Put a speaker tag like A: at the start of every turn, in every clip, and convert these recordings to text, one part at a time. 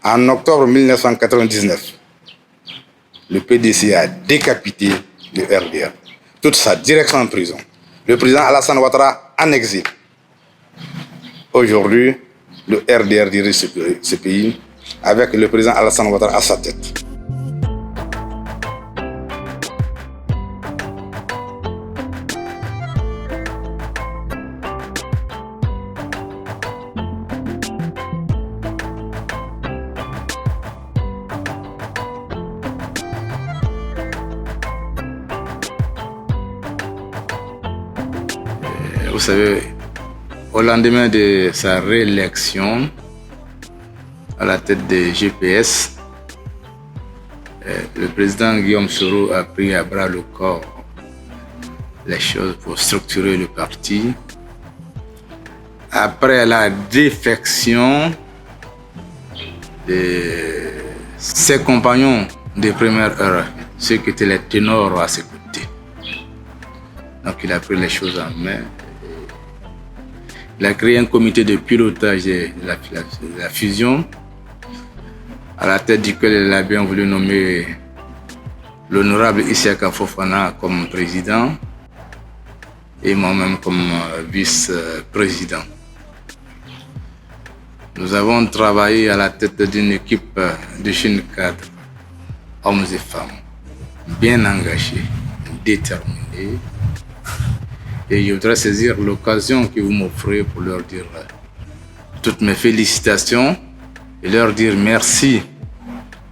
A: En octobre 1999, le PDC a décapité le RDR, toute sa direction en prison. Le président Alassane Ouattara en exil. Aujourd'hui, le RDR dirige ce pays avec le président Alassane Ouattara à sa tête. Vous savez, au lendemain de sa réélection à la tête des GPS, le président Guillaume Soro a pris à bras le corps les choses pour structurer le parti. Après la défection de ses compagnons de première heure, ceux qui étaient les ténors à ses côtés. Donc il a pris les choses en main. Il a créé un comité de pilotage de la fusion, à la tête duquel il a bien voulu nommer l'honorable Isiaka Fofana comme président et moi-même comme vice-président. Nous avons travaillé à la tête d'une équipe de jeunes cadres, hommes et femmes, bien engagés, déterminés. Et je voudrais saisir l'occasion que vous m'offrez pour leur dire toutes mes félicitations et leur dire merci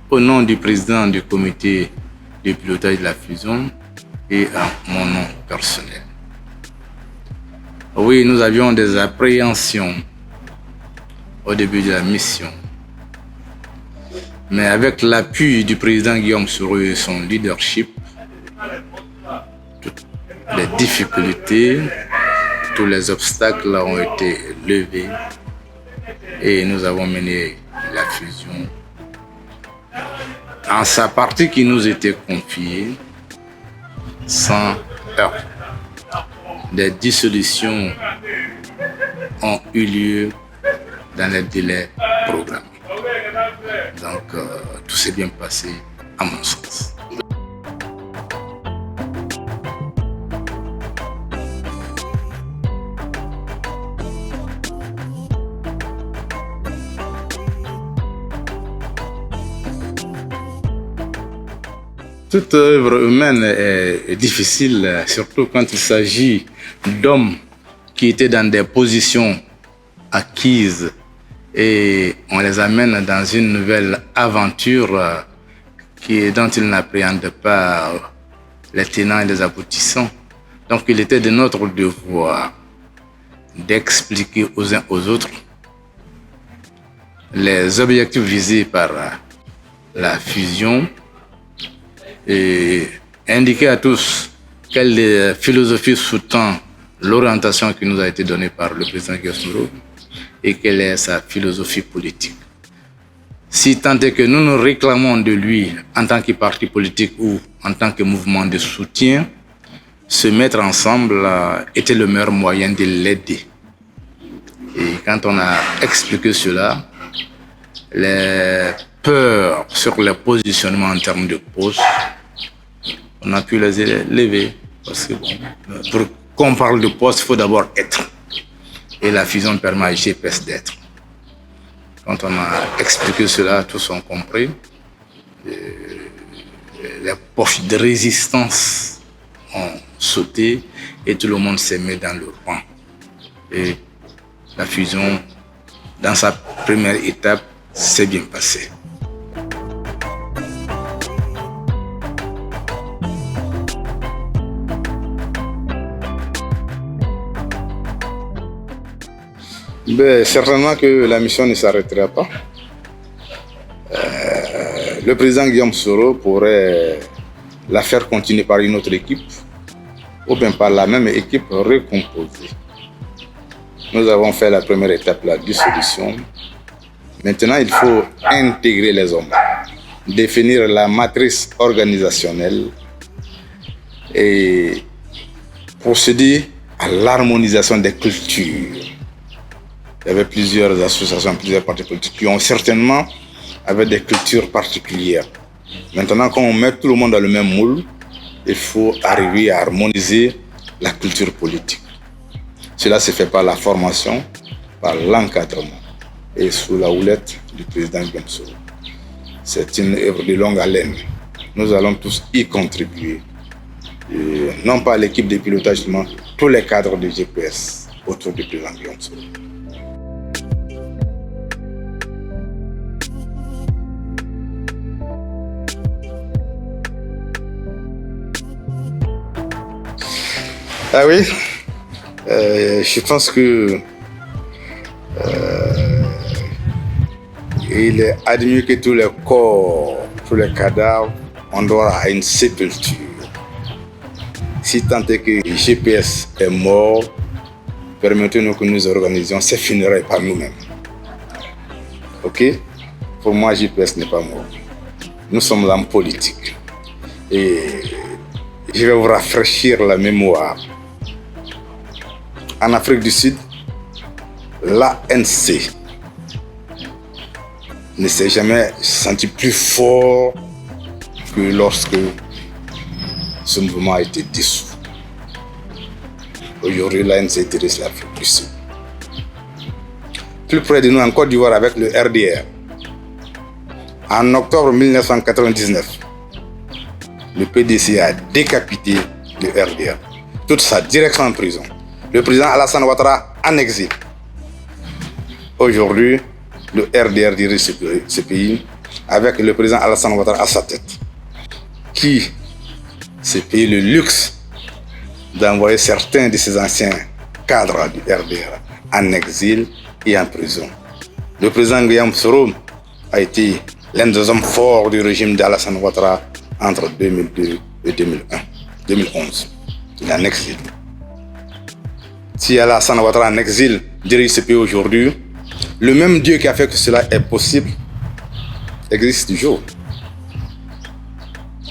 A: au nom du président du comité de pilotage de la fusion et à mon nom personnel. Oui, nous avions des appréhensions au début de la mission. Mais avec l'appui du président Guillaume Soro et son leadership, toutes les difficultés, tous les obstacles ont été levés et nous avons mené la fusion en sa partie qui nous était confiée sans heurts. Des dissolutions ont eu lieu dans les délais programmés. Donc, tout s'est bien passé à mon sens. Toute œuvre humaine est difficile, surtout quand il s'agit d'hommes qui étaient dans des positions acquises et on les amène dans une nouvelle aventure dont ils n'appréhendent pas les tenants et les aboutissants. Donc il était de notre devoir d'expliquer aux uns aux autres les objectifs visés par la fusion et indiquer à tous quelle philosophie sous-tend l'orientation qui nous a été donnée par le président Guillaume Soro et quelle est sa philosophie politique. Si tant est que nous nous réclamons de lui en tant que parti politique ou en tant que mouvement de soutien, se mettre ensemble était le meilleur moyen de l'aider. Et quand on a expliqué cela, les peurs sur les positionnements en termes de poste, on a pu les lever. Parce que pour qu'on parle de poste, il faut d'abord être. Et la fusion permet à GPS d'être. Quand on a expliqué cela, tous ont compris. Les postes de résistance ont sauté et tout le monde s'est mis dans le rang. Et la fusion, dans sa première étape, s'est bien passée. Certainement que la mission ne s'arrêtera pas. Le président Guillaume Soro pourrait la faire continuer par une autre équipe ou bien par la même équipe recomposée. Nous avons fait la première étape, la dissolution. Maintenant, il faut intégrer les hommes, définir la matrice organisationnelle et procéder à l'harmonisation des cultures. Il y avait plusieurs associations, plusieurs partis politiques qui ont certainement avec des cultures particulières. Maintenant, quand on met tout le monde dans le même moule, il faut arriver à harmoniser la culture politique. Cela se fait par la formation, par l'encadrement et sous la houlette du président Guillaume Soro. C'est une œuvre de longue haleine. Nous allons tous y contribuer. Et non pas l'équipe de pilotage, mais tous les cadres de GPS autour du président Guillaume Soro. Ah oui, je pense que il est admis que tous les corps, tous les cadavres, on doit à une sépulture. Si tant est que GPS est mort, permettez-nous que nous organisions ces funérailles par nous-mêmes. Ok? Pour moi, GPS n'est pas mort. Nous sommes l'homme politique. Et je vais vous rafraîchir la mémoire. En Afrique du Sud, l'ANC ne s'est jamais senti plus fort que lorsque ce mouvement a été dissous. Aujourd'hui, l'ANC dirige l'Afrique du Sud. Plus près de nous, en Côte d'Ivoire, avec le RDR. En octobre 1999, le PDC a décapité le RDR. Toute sa direction en prison. Le président Alassane Ouattara en exil. Aujourd'hui, le RDR dirige ce pays avec le président Alassane Ouattara à sa tête, qui s'est payé le luxe d'envoyer certains de ses anciens cadres du RDR en exil et en prison. Le président Guillaume Soro a été l'un des hommes forts du régime d'Alassane Ouattara entre 2002 et 2011. Il est en exil. Si Alassane Ouattara en exil dirige ce pays aujourd'hui, le même Dieu qui a fait que cela est possible existe toujours.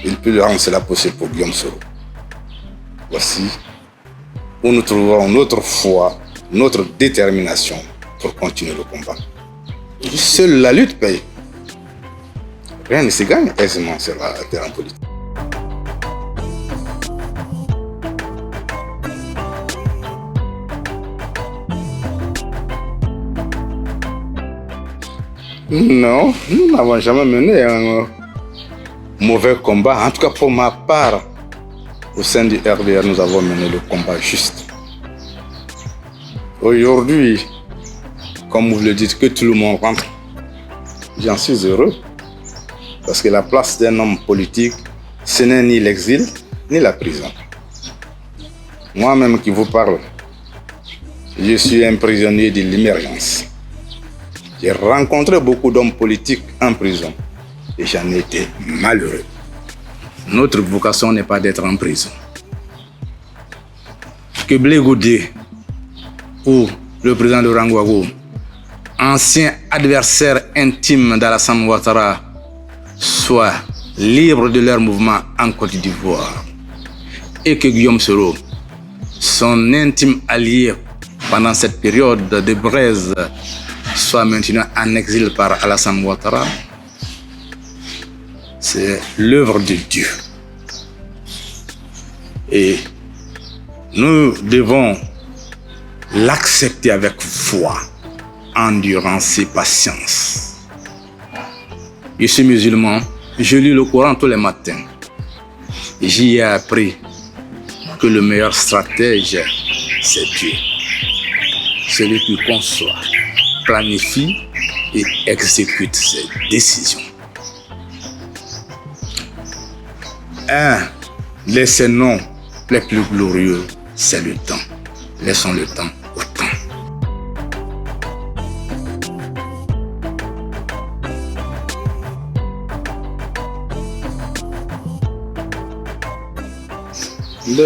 A: Il peut rendre cela possible pour Guillaume Soro. Voici où nous trouverons notre foi, notre détermination pour continuer le combat. Seule la lutte paye. Rien ne se gagne aisément sur la terrain politique. Non, nous n'avons jamais mené un mauvais combat. En tout cas, pour ma part, au sein du RDR, nous avons mené le combat juste. Aujourd'hui, comme vous le dites, que tout le monde rentre, j'en suis heureux. Parce que la place d'un homme politique, ce n'est ni l'exil, ni la prison. Moi-même qui vous parle, je suis un prisonnier de l'émergence. J'ai rencontré beaucoup d'hommes politiques en prison et j'en ai été malheureux. Notre vocation n'est pas d'être en prison. Que Blé Goudé ou le président de Rangouago, ancien adversaire intime d'Alassane Ouattara, soient libres de leur mouvement en Côte d'Ivoire et que Guillaume Soro, son intime allié pendant cette période de braise, soit maintenu en exil par Alassane Ouattara, c'est l'œuvre de Dieu. Et nous devons l'accepter avec foi, endurance et patience. Je suis musulman, je lis le Coran tous les matins. J'y ai appris que le meilleur stratège, c'est Dieu. Celui qui conçoit, planifie et exécute ses décisions. Un de ses noms les plus glorieux, c'est le temps. Laissons le temps au temps.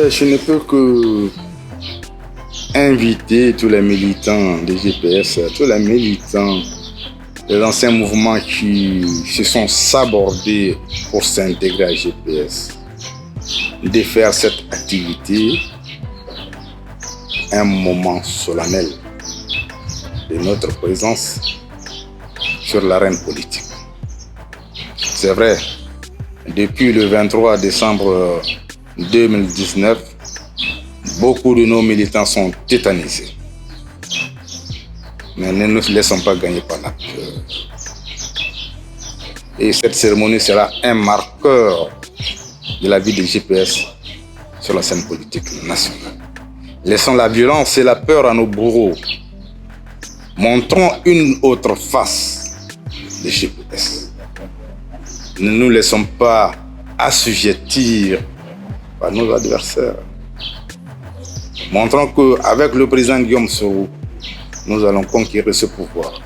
A: Je ne peux que inviter tous les militants de GPS, tous les militants des anciens mouvements qui se sont sabordés pour s'intégrer à GPS, de faire cette activité un moment solennel de notre présence sur l'arène politique. C'est vrai, depuis le 23 décembre 2019, beaucoup de nos militants sont tétanisés. Mais ne nous laissons pas gagner par la peur. Et cette cérémonie sera un marqueur de la vie des GPS sur la scène politique nationale. Laissons la violence et la peur à nos bourreaux. Montrons une autre face des GPS. Ne nous laissons pas assujettir par nos adversaires. Montrons qu'avec le président Guillaume Soro, nous allons conquérir ce pouvoir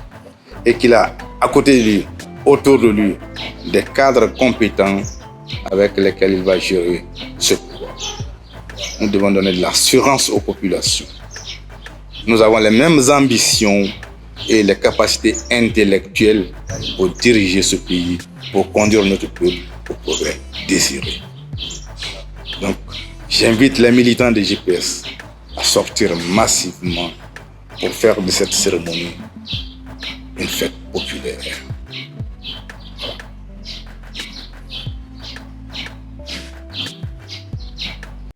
A: et qu'il a à côté de lui, autour de lui, des cadres compétents avec lesquels il va gérer ce pouvoir. Nous devons donner de l'assurance aux populations. Nous avons les mêmes ambitions et les capacités intellectuelles pour diriger ce pays, pour conduire notre peuple au progrès désiré. Donc, j'invite les militants des GPS à sortir massivement pour faire de cette cérémonie une fête populaire.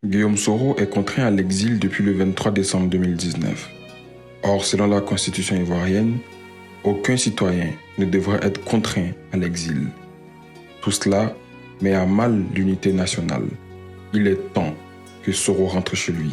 B: Guillaume Soro est contraint à l'exil depuis le 23 décembre 2019. Or, selon la constitution ivoirienne, aucun citoyen ne devrait être contraint à l'exil. Tout cela met à mal l'unité nationale. Il est temps que Soro rentre chez lui.